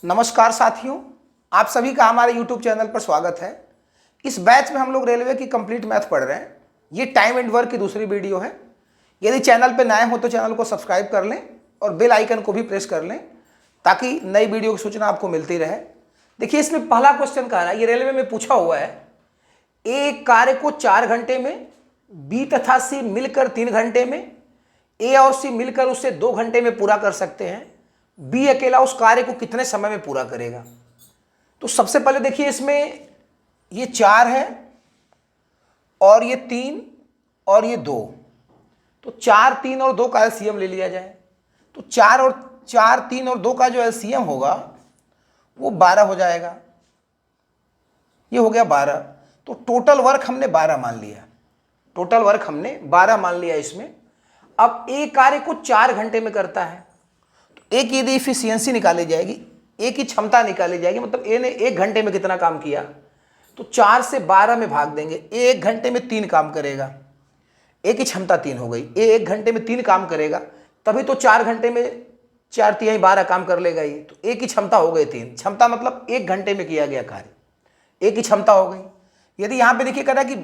नमस्कार साथियों, आप सभी का हमारे YouTube चैनल पर स्वागत है। इस बैच में हम लोग रेलवे की कंप्लीट मैथ पढ़ रहे हैं। ये टाइम एंड वर्क की दूसरी वीडियो है। यदि चैनल पर नए हो तो चैनल को सब्सक्राइब कर लें और बेल आइकन को भी प्रेस कर लें ताकि नई वीडियो की सूचना आपको मिलती रहे। देखिए, इसमें पहला क्वेश्चन कह रहा है, ये रेलवे में पूछा हुआ है, एक कार्य को 4 घंटे में, बी तथा सी मिलकर 3 घंटे में, ए और सी मिलकर उसे 2 घंटे में पूरा कर सकते हैं। बी अकेला उस कार्य को कितने समय में पूरा करेगा? तो सबसे पहले देखिए, इसमें ये 4 है और ये 3 और ये 2। तो 4, 3 और 2 का एलसीएम ले लिया जाए। तो 4, 3 और 2 का जो एलसीएम होगा वो 12 हो जाएगा। ये हो गया 12। तो टोटल वर्क हमने 12 मान लिया। टोटल वर्क हमने 12 मान लिया इसमें। अब ए कार्य को 4 घंटे में करता है, तो ए की यदि इफिशियंसी निकाली जाएगी, ए की क्षमता निकाली जाएगी, मतलब ए ने 1 घंटे में कितना काम किया, तो 4 से 12 में भाग देंगे। ए 1 घंटे में 3 काम करेगा, ए की क्षमता 3 हो गई। ए 1 घंटे में 3 काम करेगा, तभी तो 4 घंटे में 4 तिहाई 12 काम कर लेगा ये। तो ए की क्षमता हो गई 3। क्षमता मतलब 1 घंटे में किया गया कार्य, ए की क्षमता हो गई। यदि यहाँ पे देखिए कह रहा है कि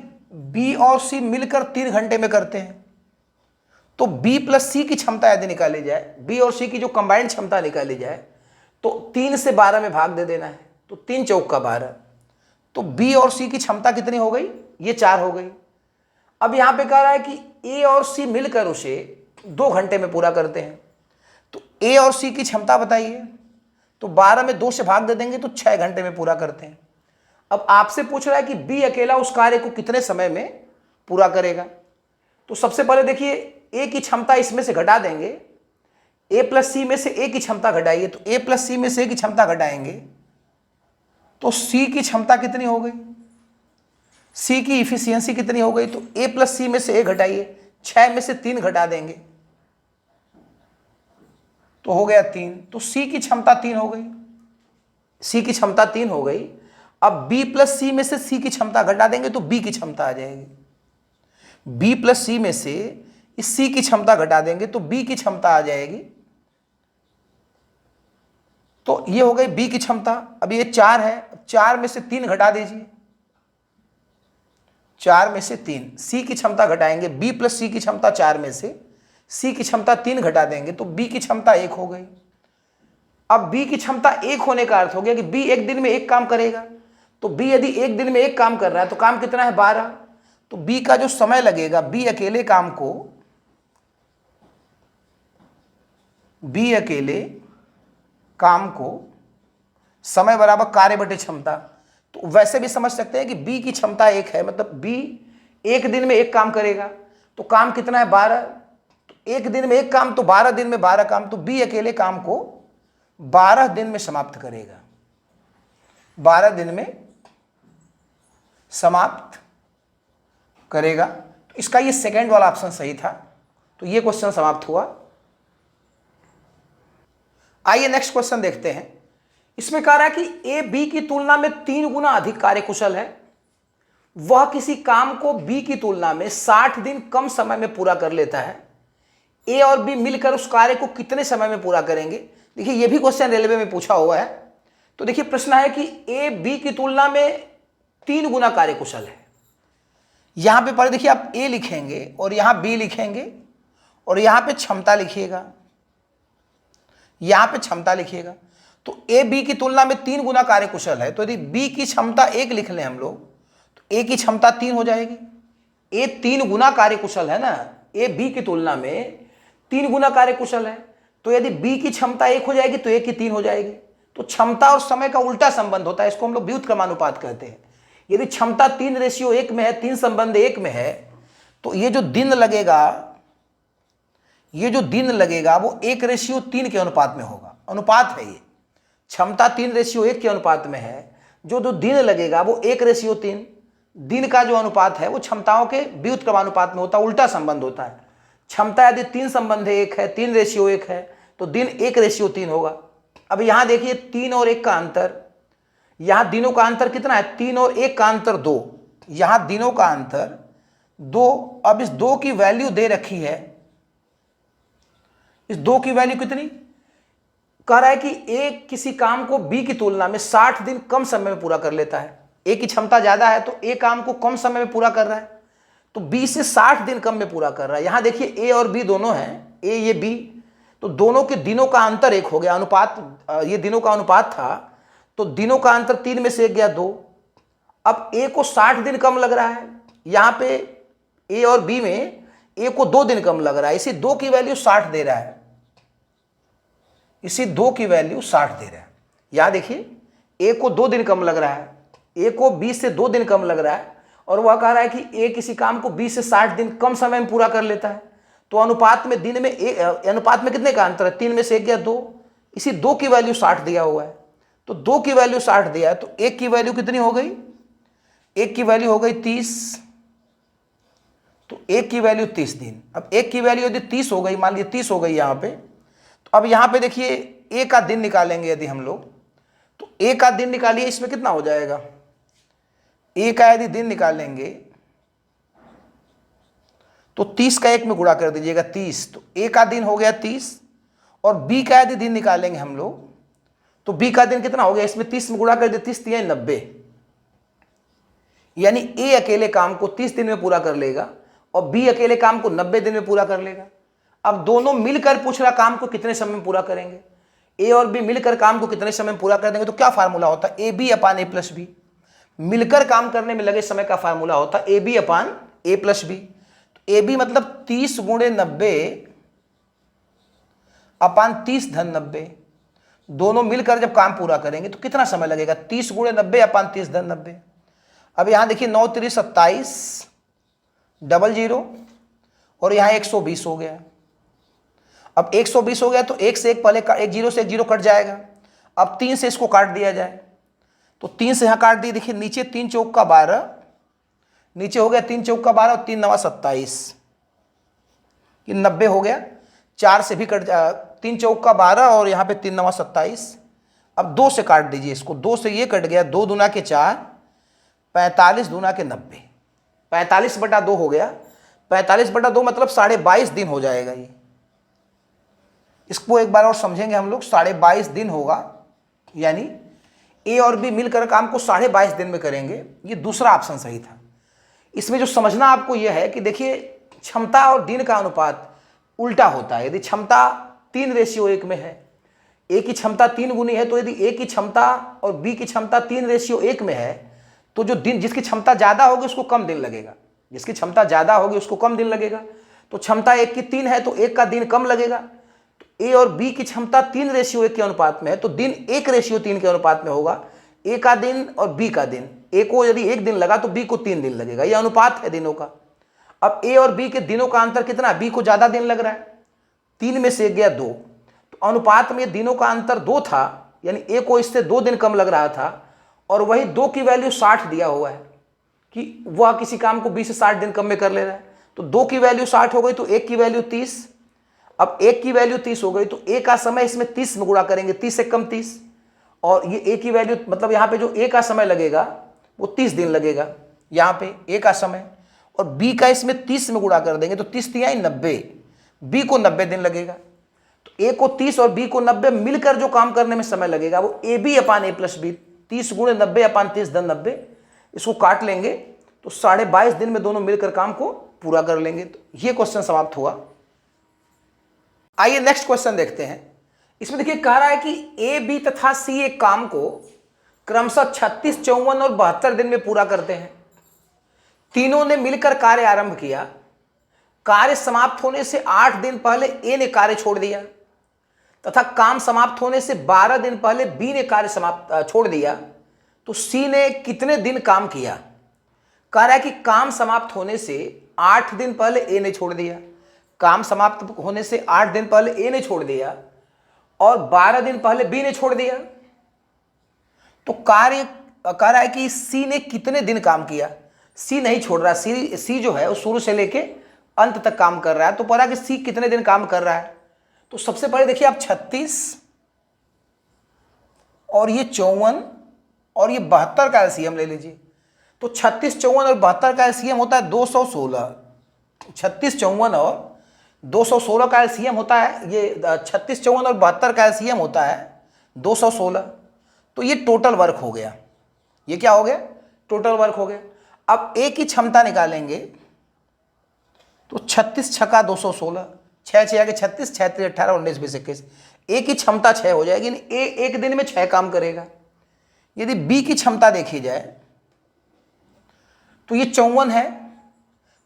बी और सी मिलकर 3 घंटे में करते हैं, तो बी प्लस सी की क्षमता यदि निकाली जाए, बी और सी की जो कंबाइंड क्षमता निकाली जाए, तो 3 से 12 में भाग दे देना है। तो 3 चौक का 12। तो बी और सी की क्षमता कितनी हो गई? ये 4 हो गई। अब यहां पे कह रहा है कि ए और सी मिलकर उसे 2 घंटे में पूरा करते हैं। तो ए और सी की क्षमता बताइए। तो 12 में 2 से भाग दे देंगे तो 6 घंटे में पूरा करते हैं। अब आपसे पूछ रहा है कि बी अकेला उस कार्य को कितने समय में पूरा करेगा। तो सबसे पहले देखिए, ए की क्षमता इसमें से घटा देंगे। ए प्लस सी में से ए की क्षमता घटाइए, तो ए प्लस सी में से ए की क्षमता घटाएंगे तो सी की क्षमता कितनी हो गई, सी की इफिशियंसी कितनी हो गई। तो ए प्लस सी में से ए घटाइए, 6 में से 3 घटा देंगे तो हो गया 3। तो सी की क्षमता 3 हो गई, सी की क्षमता 3 हो गई। अब बी प्लस सी में से सी की क्षमता घटा देंगे तो बी की क्षमता आ जाएगी। बी प्लस सी में से इस सी की क्षमता घटा देंगे तो बी की क्षमता आ जाएगी। तो ये हो गई बी की क्षमता। अब ये 4 है, 4 में से 3 घटा दीजिए, 4 में से 3 सी की क्षमता घटाएंगे। बी प्लस सी की क्षमता 4 में से सी की क्षमता 3 घटा देंगे तो बी की क्षमता 1 हो गई। अब बी की क्षमता 1 होने का अर्थ हो गया कि बी 1 दिन में 1 काम करेगा। तो बी यदि 1 दिन में 1 काम कर रहा है तो काम कितना है? 12। तो बी का जो समय लगेगा, बी अकेले काम को समय बराबर कार्य बटे क्षमता। तो वैसे भी समझ सकते हैं कि बी की क्षमता 1 है, मतलब बी 1 दिन में 1 काम करेगा। तो काम कितना है? 12। तो 1 दिन में 1 काम, तो 12 दिन में 12 काम। तो बी अकेले काम को 12 दिन में समाप्त करेगा, 12 दिन में समाप्त करेगा। तो इसका ये सेकेंड वाला ऑप्शन सही था। तो ये क्वेश्चन समाप्त हुआ। आइए नेक्स्ट क्वेश्चन देखते हैं। इसमें कह रहा है कि ए बी की तुलना में 3 गुना अधिक कार्यकुशल है। वह किसी काम को बी की तुलना में 60 दिन कम समय में पूरा कर लेता है। ए और बी मिलकर उस कार्य को कितने समय में पूरा करेंगे? देखिए, यह भी क्वेश्चन रेलवे में पूछा हुआ है। तो देखिए, प्रश्न है कि ए बी की तुलना में 3 गुना कार्यकुशल है। यहां पे पहले देखिए, आप ए लिखेंगे और यहां बी लिखेंगे और यहां पे क्षमता लिखिएगा, यहां पे क्षमता लिखिएगा। तो ए बी की तुलना में 3 गुना कार्यकुशल है। तो यदि बी की क्षमता 1 लिख लें हम लोग, तो ए की क्षमता 3 हो जाएगी। ए 3 गुना कार्यकुशल है ना, ए बी की तुलना में 3 गुना कार्यकुशल है। तो यदि बी की क्षमता 1 हो जाएगी तो ए की 3 हो जाएगी। तो क्षमता और समय का उल्टा संबंध होता है, इसको हम लोग व्युत्क्रमानुपात कहते हैं। यदि क्षमता 3:1 में है, 3 संबंध 1 में है, तो ये जो दिन लगेगा वो 1:3 के अनुपात में होगा। अनुपात है ये, क्षमता 3:1 के अनुपात में है। जो दिन लगेगा वो 1:3। दिन का जो अनुपात है वो क्षमताओं के व्युत्क्रमानुपात में होता है, उल्टा संबंध होता है। क्षमता यदि 3 संबंध 1 है, 3:1 है, तो दिन 1:3 होगा। अब यहां देखिए 3 और 1 का अंतर, यहां दिनों का अंतर कितना है? 3 और 1 का अंतर 2। यहां दिनों का अंतर 2। अब इस 2 की वैल्यू दे रखी है, इस 2 की वैल्यू कितनी? कह रहा है कि ए किसी काम को बी की तुलना में 60 दिन कम समय में पूरा कर लेता है। ए की क्षमता ज्यादा है तो ए काम को कम समय में पूरा कर रहा है, तो बी से 60 दिन कम में पूरा कर रहा है। यहां देखिए ए और बी दोनों हैं, ए ये बी, तो दोनों के दिनों का अंतर 1 हो गया, अनुपात ये दिनों का अनुपात था, तो दिनों का अंतर 3 में से 1 गया 2। अब ए को 60 दिन कम लग रहा है, यहां पे ए और बी में ए को 2 दिन कम लग रहा है, इसी 2 की वैल्यू 60 दे रहा है, इसी 2 की वैल्यू 60 दे रहा है। यहां देखिए ए को 2 दिन कम लग रहा है, ए को 20 से 2 दिन कम लग रहा है, और वह कह रहा है कि ए किसी काम को 20 से 60 दिन कम समय में पूरा कर लेता है। तो अनुपात में दिन में अनुपात में कितने का अंतर है, 3 में से 1 या 2, इसी 2 की वैल्यू 60 दिया हुआ है, तो 2 की वैल्यू 60 दिया है, तो 1 की वैल्यू कितनी हो गई, 1 की वैल्यू हो गई 30, तो 1 की वैल्यू 30 दिन। अब 1 की वैल्यू यदि 30 हो गई, मान लीजिए 30 हो गई यहाँ पे, तो अब यहाँ पे देखिए ए का दिन निकालेंगे यदि हम लोग, तो ए का दिन निकालिए, इसमें कितना हो जाएगा, ए का यदि दिन निकालेंगे तो 30 का 1 में गुणा कर दीजिएगा 30, तो ए का दिन हो गया 30, और बी का यदि दिन निकालेंगे हम लोग तो बी का दिन कितना हो गया, इसमें 30 में गुणा कर दिए, 30 3 90, यानी ए अकेले काम को 30 दिन में पूरा कर लेगा और बी अकेले काम को 90 दिन में पूरा कर लेगा। अब दोनों मिलकर पूछ रहा काम को कितने समय में पूरा करेंगे, ए और बी मिलकर काम को कितने समय में पूरा कर देंगे, तो क्या फार्मूला होता है, A B upon A plus B, मिलकर काम करने में लगे समय का फार्मूला होता है A B upon A plus B. A B मतलब 30 गुणे 90 अपान 30 धन 90, दोनों मिलकर जब काम पूरा करेंगे तो कितना समय लगेगा, 30 गुणे 90 अपान 30 धन 90। अब यहां देखिए 9 3 27 00, और यहां 120 हो गया। अब 120 हो गया तो 1 से 1 पहले, 1 0 से 1 0 कट जाएगा। अब 3 से इसको काट दिया जाए, तो 3 से यहां काट दिए, देखिए नीचे 3 चौक का 12, नीचे हो गया 3 चौक का 12 और 3 9 27, ये 90 हो गया। 4 से भी कट 3 चौक का 12 और यहाँ पे 3 9 27। अब 2 से काट दीजिए इसको, 2 से ये कट गया, 2 दूना के 4, 45 दूना के 90, 45 बटा 2 हो गया, 45 बटा 2 मतलब 22.5 दिन हो जाएगा ये। इसको एक बार और समझेंगे हम लोग, 22.5 दिन होगा, यानी ए और बी मिलकर काम को 22.5 दिन में करेंगे। ये दूसरा ऑप्शन सही था। इसमें जो समझना आपको यह है कि देखिए क्षमता और दिन का अनुपात उल्टा होता है। यदि क्षमता 3:1 में है, ए की क्षमता 3 गुनी है, तो यदि ए की क्षमता और बी की क्षमता 3:1 में है, तो जो दिन जिसकी क्षमता ज़्यादा होगी उसको कम दिन लगेगा, जिसकी क्षमता ज़्यादा होगी उसको कम दिन लगेगा। तो क्षमता 1 की 3 है तो 1 का दिन कम लगेगा। तो ए और बी की क्षमता 3:1 के अनुपात में है, तो दिन 1:3 के अनुपात में होगा। ए का दिन और बी का दिन, ए को यदि 1 दिन लगा तो बी को 3 दिन लगेगा, यह अनुपात है दिनों का। अब ए और बी के दिनों का अंतर कितना, बी को ज़्यादा दिन लग रहा है, 3 में से 1 गया 2, तो अनुपात में दिनों का अंतर 2 था, यानी ए को इससे 2 दिन कम लग रहा था, और वही 2 की वैल्यू 60 दिया हुआ है कि वह किसी काम को 20 से 60 दिन कम में कर ले रहा है। तो 2 की वैल्यू 60 हो गई तो 1 की वैल्यू 30। अब 1 की वैल्यू 30 हो गई तो ए का समय इसमें 30 में गुणा करेंगे, 30 से कम 30, और ये ए की वैल्यू मतलब यहाँ पे जो ए का समय लगेगा वो 30 दिन लगेगा यहाँ पे ए का समय, और बी का इसमें 30 में गुणा कर देंगे तो 30 3 90, बी को 90 दिन लगेगा। तो ए को 30 और बी को 90 मिलकर जो काम करने में समय लगेगा वो A B upon A plus B, 30 गुणे 90 अपान 30 धन 90। इसको काट लेंगे तो 22.5 दिन में दोनों मिलकर काम को पूरा कर लेंगे। तो ये क्वेश्चन समाप्त हुआ। आइए नेक्स्ट क्वेश्चन देखते हैं। इसमें देखिए कह रहा है कि ए बी तथा सी एक काम को क्रमशः 36, 54 और 72 दिन में पूरा करते हैं। तीनों ने मिलकर कार्य आरंभ किया। कार्य समाप्त होने से 8 दिन पहले ए ने कार्य छोड़ दिया तथा काम समाप्त होने से 12 दिन पहले बी ने कार्य छोड़ दिया, तो सी ने कितने दिन काम किया। कह रहा है कि काम समाप्त होने से 8 दिन पहले ए ने छोड़ दिया, काम समाप्त होने से 8 दिन पहले ए ने छोड़ दिया और 12 दिन पहले बी ने छोड़ दिया। तो कार्य कह रहा है कि सी ने कितने दिन काम किया। सी नहीं छोड़ रहा, सी जो है वो शुरू से लेके अंत तक काम कर रहा है। तो पता कि सी कितने दिन काम कर रहा है। तो सबसे पहले देखिए आप 36 और ये 54 और ये 72 का एलसीएम ले लीजिए। तो 36, 54 और 72 का एलसीएम होता है 216। 36, 54 और 216 का एलसीएम होता है, ये 36, 54 और 72 का एलसीएम होता है 216। तो ये टोटल वर्क हो गया, ये क्या हो गया, टोटल वर्क हो गया। अब ए की क्षमता निकालेंगे तो 36 छक्का 216, 6 6 आगे 36, 6 3 18 19 20 21। ए की क्षमता 6 हो जाएगी, ए एक दिन में 6 काम करेगा। यदि बी की क्षमता देखी जाए तो ये 54 है,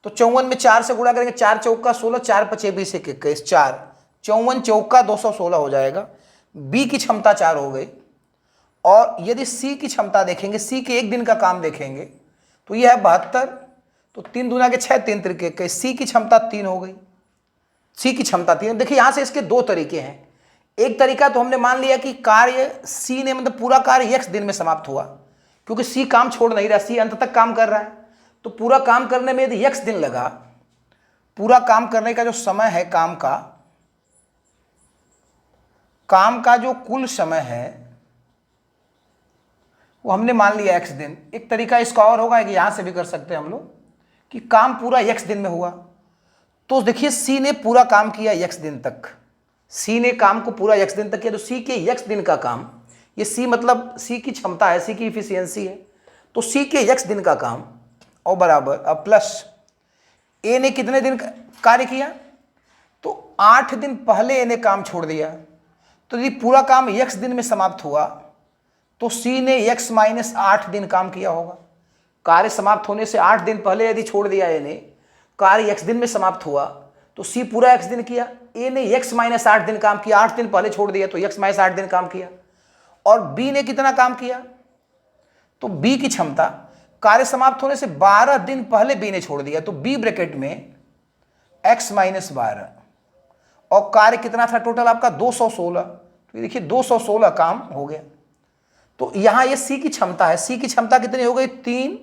तो 54 में 4 से गुणा करेंगे, 4 चौका 16, 4 पचे 20 21, 4 54 चौका 216 हो जाएगा। बी की क्षमता 4 हो गई। और यदि सी की क्षमता देखेंगे, सी के एक दिन का काम देखेंगे तो यह है 72, तो 3 दूना के 6, 3 त्रिके 21। सी की क्षमता 3 हो गई, सी की क्षमता 3। देखिए यहां से इसके दो तरीके हैं। एक तरीका तो हमने मान लिया कि कार्य सी ने, मतलब पूरा कार्य एक्स दिन में समाप्त हुआ, क्योंकि सी काम छोड़ नहीं रहा, सी अंत तक काम कर रहा है। तो पूरा काम करने में यदि एक्स दिन लगा, पूरा काम करने का जो समय है, काम का जो कुल समय है वो हमने मान लिया एक्स दिन। एक तरीका इसका और होगा कि यहां से भी कर सकते हैं हम लोग कि काम पूरा एक्स दिन में हुआ। तो देखिए सी ने पूरा काम किया एक्स दिन तक, सी ने काम को पूरा एक्स दिन तक किया, तो सी के एक्स दिन का काम, ये सी मतलब सी की क्षमता है, सी की इफिशियंसी है, तो सी के एक्स दिन का काम और बराबर अब प्लस ए ने कितने दिन कार्य किया, तो 8 दिन पहले ए ने काम छोड़ दिया। तो यदि पूरा काम एक्स दिन में समाप्त हुआ तो सी ने एक्स माइनस 8 दिन काम किया होगा। कार्य समाप्त होने से 8 दिन पहले यदि छोड़ दिया ए ने, कार्य एक्स दिन में समाप्त हुआ तो सी पूरा एक्स दिन किया, ए ने एक्स माइनस 8 दिन काम किया, 8 दिन पहले छोड़ दिया तो एक्स माइनस 8 दिन काम किया। और बी ने कितना काम किया, तो बी की क्षमता कार्य समाप्त होने से 12 दिन पहले बी ने छोड़ दिया, तो बी ब्रैकेट में एक्स माइनस 12, और कार्य कितना था टोटल आपका 216। तो देखिए 216 काम हो गया। तो यहां ये सी की क्षमता है, सी की क्षमता कितनी हो गई, 3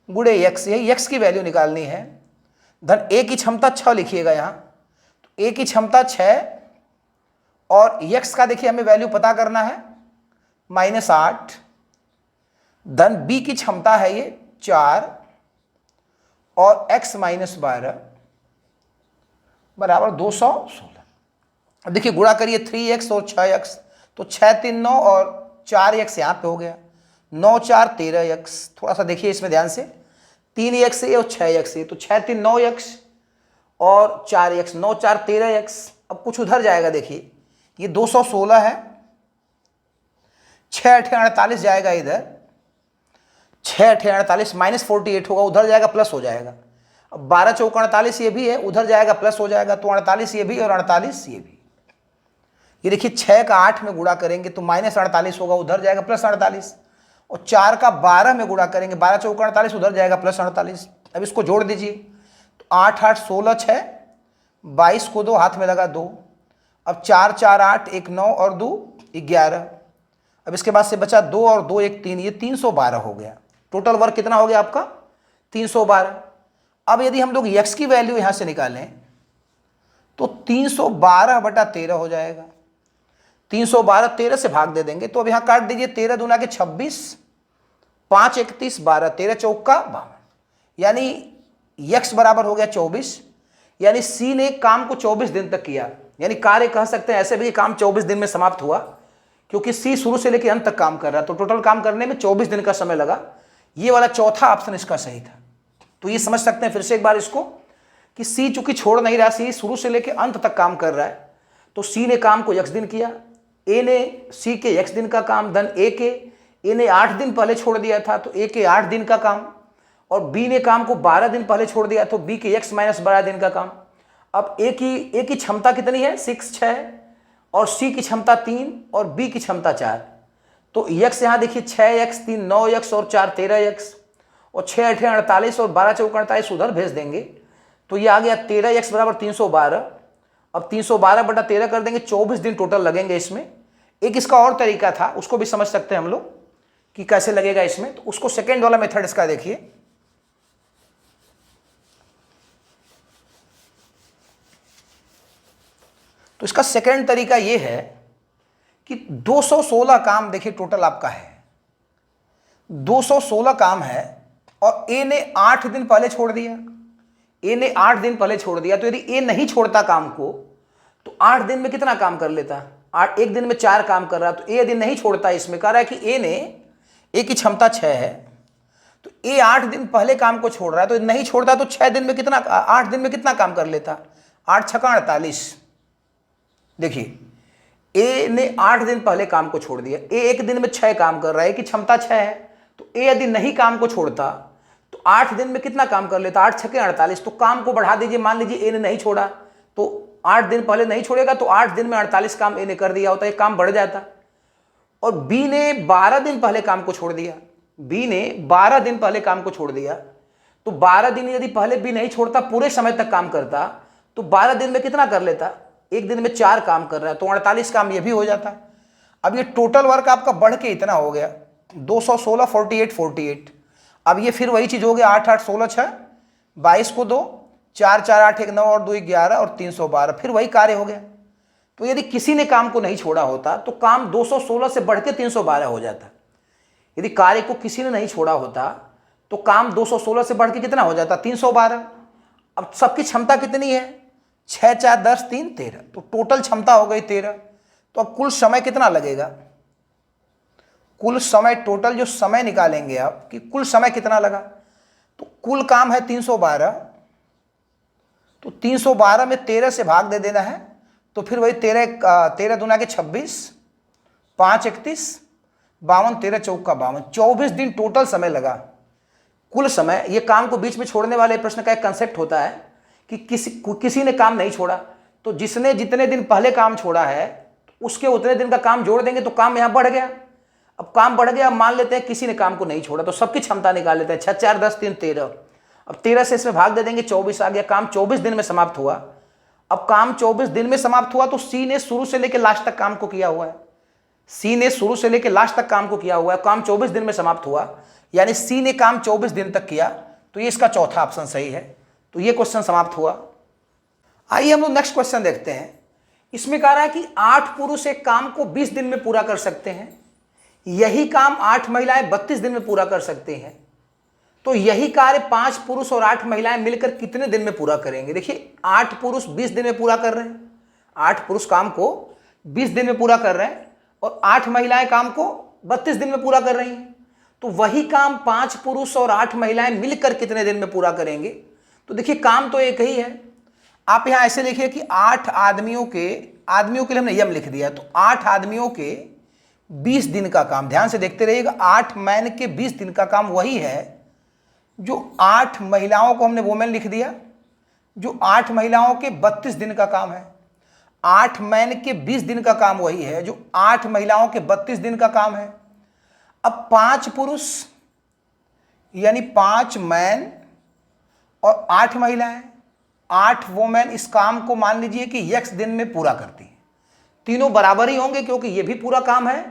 गुणे एक्स, यही एक्स की वैल्यू निकालनी है। धन ए की क्षमता 6 लिखिएगा यहां, तो ए की क्षमता 6 और एक्स का देखिए हमें वैल्यू पता करना है -8। धन बी की क्षमता है ये 4 और एक्स माइनस 12 बराबर 216। अब देखिए गुणा करिए 3x और 6x, तो 6 3 9 और 4x यहाँ पे हो गया, 9 4 13x। थोड़ा सा देखिए इसमें ध्यान से, 3x है और 6x है, तो 6 3 9x और 4x, 9 4 13x। अब कुछ उधर जाएगा, देखिए ये 216 है, 6 8 48 जाएगा इधर, 6 8 48 -48 होगा, उधर जाएगा प्लस हो जाएगा। अब 12 चौका 48 ये भी है, उधर जाएगा प्लस हो जाएगा, तो 48 ये भी और 48 ये भी। ये देखिए 6 का 8 में गुणा करेंगे तो -48 होगा, उधर जाएगा +48, और 4 का 12 में गुणा करेंगे, 12 चौका 48, उधर जाएगा +48। अब इसको जोड़ दीजिए, तो 8 8 16 6 22 को 2 हाथ में लगा 2, अब 4 4 8 1 9 और 2 11। अब इसके बाद से बचा 2 और 2 1 3, ये 312 हो गया। टोटल वर्क कितना हो गया आपका 312। अब यदि हम लोग एक्स की वैल्यू यहां से निकालें तो 312 बटा 13 हो जाएगा। 312 13 से भाग दे देंगे, तो अब यहां काट दीजिए, 13 दूना के 26, 5 31 12, 13 चौका 52, यानी एक्स बराबर हो गया 24। यानी सी ने काम को 24 दिन तक किया, यानी कार्य कह सकते हैं ऐसे भी काम 24 दिन में समाप्त हुआ, क्योंकि सी शुरू से लेकर अंत तक काम कर रहा है, तो टोटल काम करने में 24 दिन का समय लगा। ये वाला चौथा ऑप्शन इसका सही था। तो ये समझ सकते हैं फिर से एक बार इसको कि सी चूंकि छोड़ नहीं रहा, सी शुरू से लेकर अंत तक काम कर रहा है, तो सी ने काम को एक्स दिन किया, ए ने सी के एक्स दिन का काम, धन ए ने 8 दिन पहले छोड़ दिया था तो ए के 8 दिन का काम, और बी ने काम को 12 दिन पहले छोड़ दिया तो बी के एक्स माइनस 12 दिन का काम। अब ए की क्षमता कितनी है 6 6, और सी की क्षमता 3 और बी की क्षमता 4, तो एक्स यहाँ देखिए 6x 3 9x और 4 13x, और 6 8 48 और 12 चौका 48 उधर भेज देंगे, तो ये आ गया 13x बराबर 312। अब 312 बटा 13 कर देंगे, 24 दिन टोटल लगेंगे इसमें। एक इसका और तरीका था, उसको भी समझ सकते हैं हम लोग कि कैसे लगेगा इसमें, तो उसको सेकेंड वाला मेथड इसका देखिए। तो इसका सेकेंड तरीका ये है कि 216 काम देखिए टोटल आपका है, 216 काम है, और ए ने 8 दिन पहले छोड़ दिया, ए ने 8 दिन पहले छोड़ दिया, तो यदि ए नहीं छोड़ता काम को तो 8 दिन में कितना काम कर लेता? एक दिन में 4 काम कर रहा, तो ए यदि नहीं छोड़ता, इसमें कह रहा है कि ए की क्षमता 6 है, तो ए 8 दिन पहले काम को छोड़ रहा है, तो नहीं छोड़ता तो 6 दिन में कितना, 8 दिन में कितना काम कर लेता? 8 छक्का 48। देखिए ए ने 8 दिन पहले काम को छोड़ दिया, ए एक दिन में 6 काम कर रहा है, कि क्षमता 6 है, तो ए यदि नहीं काम को छोड़ता तो 8 दिन में कितना काम कर लेता? 8 छक्के 48। तो काम को बढ़ा दीजिए, मान लीजिए ए ने नहीं छोड़ा, तो 8 दिन पहले नहीं छोड़ेगा तो 8 दिन में 48 काम ए ने कर दिया होता, ये काम बढ़ जाता। और बी ने 12 दिन पहले काम को छोड़ दिया, बी ने 12 दिन पहले काम को छोड़ दिया, तो 12 दिन यदि पहले बी नहीं छोड़ता, पूरे समय तक काम करता, तो 12 दिन में कितना कर लेता? एक दिन में 4 काम कर रहा है, तो 48 काम ये भी हो जाता। अब ये टोटल वर्क आपका बढ़ के इतना हो गया 216, 48। अब ये फिर वही चीज हो गया, 8 8 16 6 22 को 2, 4 4 8 1 9 और 2 11 और 312, फिर वही कार्य हो गया। तो यदि किसी ने काम को नहीं छोड़ा होता तो काम 216 से बढ़ के 312 हो जाता। यदि कार्य को किसी ने नहीं छोड़ा होता तो काम 216 से बढ़ के कितना हो जाता? 312। अब सबकी क्षमता कितनी है? 6 4 10 3 13, तो टोटल क्षमता हो गई 13। तो अब कुल समय कितना लगेगा? कुल समय, टोटल जो समय निकालेंगे आप कि कुल समय कितना लगा, तो कुल काम है 312, तो 312 में 13 से भाग दे देना है, तो फिर वही 13 दूना के 26, 5 31, 52 13 चौका 52, 24 दिन टोटल समय लगा। कुल समय, ये काम को बीच में छोड़ने वाले प्रश्न का एक कंसेप्ट होता है कि किसी ने काम नहीं छोड़ा, तो जिसने जितने दिन पहले काम छोड़ा है उसके उतने दिन का काम जोड़ देंगे तो काम यहाँ बढ़ गया। अब काम बढ़ गया, अब मान लेते हैं किसी ने काम को नहीं छोड़ा, तो सबकी क्षमता निकाल लेते हैं। 6 4 10 3 13, अब 13 से इसमें भाग दे देंगे, 24 आ गया। काम 24 दिन में समाप्त हुआ। अब काम 24 दिन में समाप्त हुआ तो सी ने शुरू से लेकर लास्ट तक काम को किया हुआ है, सी ने शुरू से लेकर लास्ट तक काम को किया हुआ है, काम 24 दिन में समाप्त हुआ, यानी सी ने काम 24 दिन तक किया, तो ये इसका चौथा ऑप्शन सही है। तो ये क्वेश्चन समाप्त हुआ। आइए हम लोग नेक्स्ट क्वेश्चन देखते हैं। इसमें कह रहा है कि 8 पुरुष एक काम को 20 दिन में पूरा कर सकते हैं, यही काम 8 महिलाएं 32 दिन में पूरा कर सकते हैं, तो यही कार्य 5 पुरुष और 8 महिलाएं मिलकर कितने दिन में पूरा करेंगे? देखिए 8 पुरुष 20 दिन में पूरा कर रहे हैं, 8 पुरुष काम को 20 दिन में पूरा कर रहे हैं और 8 महिलाएं काम को 32 दिन में पूरा कर रही हैं, तो वही काम 5 पुरुष और 8 महिलाएं मिलकर कितने दिन में पूरा करेंगे? तो देखिए काम तो एक ही है। आप यहां ऐसे लिखिए कि 8 आदमियों के लिए हमने यम लिख दिया, तो 8 आदमियों के 20 दिन का काम, ध्यान से देखते रहिएगा, 8 मैन के 20 दिन का काम वही है जो 8 महिलाओं को हमने वोमेन लिख दिया, जो 8 महिलाओं के 32 दिन का काम है। 8 मैन के 20 दिन का काम वही है जो 8 महिलाओं के 32 दिन का काम है। अब 5 पुरुष यानी 5 मैन और 8 महिलाएं, 8 वोमेन इस काम को मान लीजिए कि x दिन में पूरा करती हैं। तीनों बराबर ही होंगे क्योंकि ये भी पूरा काम है,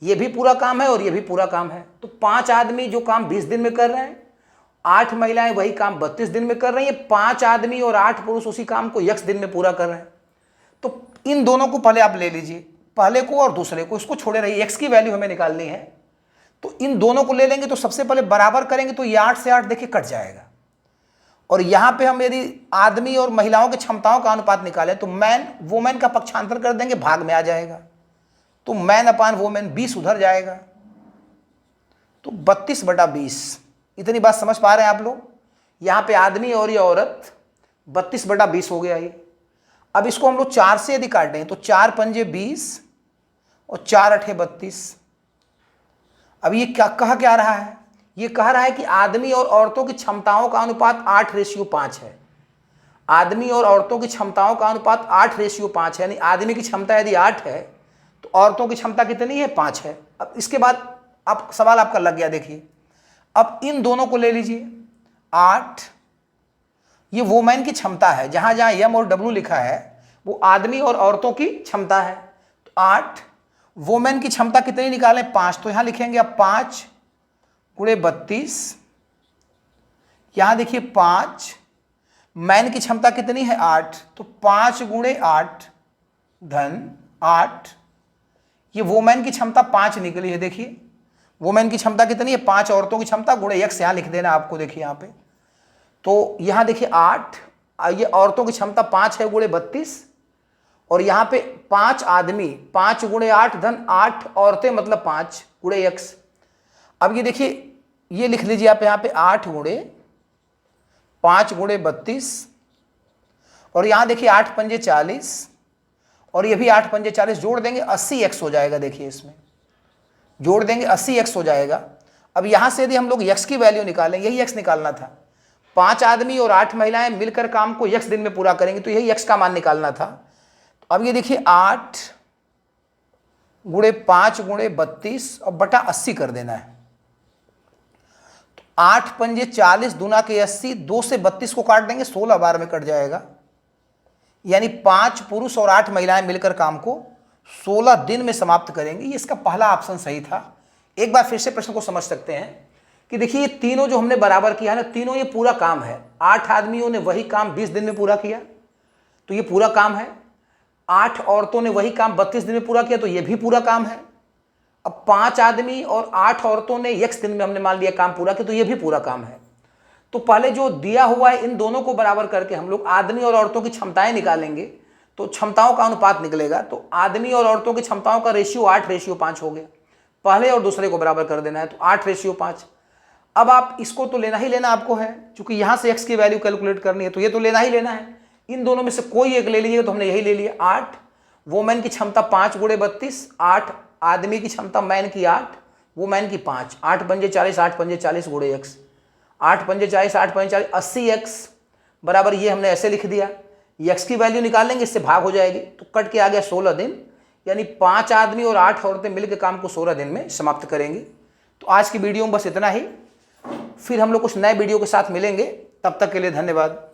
ये भी पूरा काम है और ये भी पूरा काम है। तो 5 आदमी जो काम 20 दिन में कर रहे हैं, 8 महिलाएं वही काम 32 दिन में कर रही हैं, 5 आदमी और 8 पुरुष उसी काम को x दिन में पूरा कर रहे हैं। तो इन दोनों को पहले आप ले लीजिए, पहले को और दूसरे को, इसको छोड़े रहिए, x की वैल्यू हमें निकालनी है, तो इन दोनों को ले लेंगे। तो सबसे पहले बराबर करेंगे तो ये 8 से 8 देखिए कट जाएगा, और यहां पे हम यदि आदमी और महिलाओं की क्षमताओं का अनुपात निकालें तो मैन वोमेन का पक्षांतर कर देंगे, भाग में आ जाएगा, तो मैन अपान वोमेन 20 उधर जाएगा, तो 32/20। इतनी बात समझ पा रहे हैं आप लोग? यहां पे आदमी और ये औरत 32/20 हो गया ये। अब इसको हम लोग 4 से यदि काटें तो 4 पंजे 20 और 4 अठे 32। अब ये क्या रहा है? ये कह रहा है कि आदमी और औरतों की क्षमताओं का अनुपात 8:5 है। आदमी और औरतों की क्षमताओं का अनुपात 8:5 है, यानी आदमी की क्षमता यदि 8 है तो औरतों की क्षमता कितनी है? 5 है। अब इसके बाद आप सवाल आपका लग गया। देखिए अब इन दोनों को ले लीजिए, 8 ये वोमेन की क्षमता है, जहां जहां एम और डब्ल्यू लिखा है वो आदमी और औरतों की क्षमता है। तो 8 वोमेन की क्षमता कितनी निकालें? 5, तो यहां लिखेंगे अब 5 गुणे 32, यहां देखिए 5, मैन की क्षमता कितनी है? 8, तो 5 गुणे 8 धन 8, ये वोमेन की क्षमता 5 निकली है। देखिए वोमेन की क्षमता कितनी है? 5, औरतों की क्षमता गुणे x यहां लिख देना आपको, देखिए यहां पे, तो यहाँ देखिए 8, ये औरतों की क्षमता 5 है गुणे 32, और यहाँ पे 5 आदमी, 5 गुणे 8 धन 8 औरतें मतलब 5 गुणे x। अब ये देखिए, ये लिख लीजिए आप यहाँ पे 8 गुणे 5 गुणे 32, और यहाँ देखिए 8 पंजे 40, और ये भी 8 पंजे 40, जोड़ देंगे 80x हो जाएगा। देखिए इसमें जोड़ देंगे 80x हो जाएगा। अब यहाँ से यदि हम लोग x की वैल्यू निकालेंगे, यही x निकालना था, 5 आदमी और 8 महिलाएं मिलकर काम को x दिन में पूरा करेंगे, तो यही x का मान निकालना था। तो अब ये देखिए 8 गुणे 5 गुणे 32 और बटा 80 कर देना है। तो 8 पंजे 40 दूना के 80, 2 से 32 को काट देंगे, 16 बार में कट जाएगा, यानी 5 पुरुष और 8 महिलाएं मिलकर काम को 16 दिन में समाप्त करेंगे। ये इसका पहला ऑप्शन सही था। एक बार फिर से प्रश्न को समझ सकते हैं कि देखिए ये तीनों जो हमने बराबर किया है ना, तीनों ये पूरा काम है। 8 आदमियों ने वही काम 20 दिन में पूरा किया, तो ये पूरा काम है। 8 औरतों ने वही काम 32 दिन में पूरा किया, तो ये भी पूरा काम है। अब 5 आदमी और 8 औरतों ने x दिन में हमने मान लिया काम पूरा किया, तो ये भी पूरा काम है। तो पहले जो दिया हुआ है इन दोनों को बराबर करके हम लोग आदमी और औरतों की क्षमताएं निकालेंगे, तो क्षमताओं का अनुपात निकलेगा। तो आदमी और औरतों की क्षमताओं का रेशियो 8:5 हो गया। पहले और दूसरे को बराबर कर देना है, तो 8:5। अब आप इसको तो लेना ही लेना आपको है, क्योंकि यहाँ से x की वैल्यू कैलकुलेट करनी है, तो ये तो लेना ही लेना है। इन दोनों में से कोई एक ले लीजिएगा, तो हमने यही ले लिया। 8 वोमेन की क्षमता 5 गुणे 32, 8 आदमी की क्षमता मैन की 8, वोमेन की 5, 8 पंजे 40, 8 पंजे 40 गुणे x, 8 पंजे 40, 8 पंजे 40, 80x बराबर, ये हमने ऐसे लिख दिया। x की वैल्यू निकालेंगे, इससे भाग हो जाएगी, तो कट के आ गया 16 दिन, यानी 5 आदमी और 8 औरतें मिलकर काम को 16 दिन में समाप्त करेंगे। तो आज की वीडियो में बस इतना ही, फिर हम लोग कुछ नए वीडियो के साथ मिलेंगे। तब तक के लिए धन्यवाद।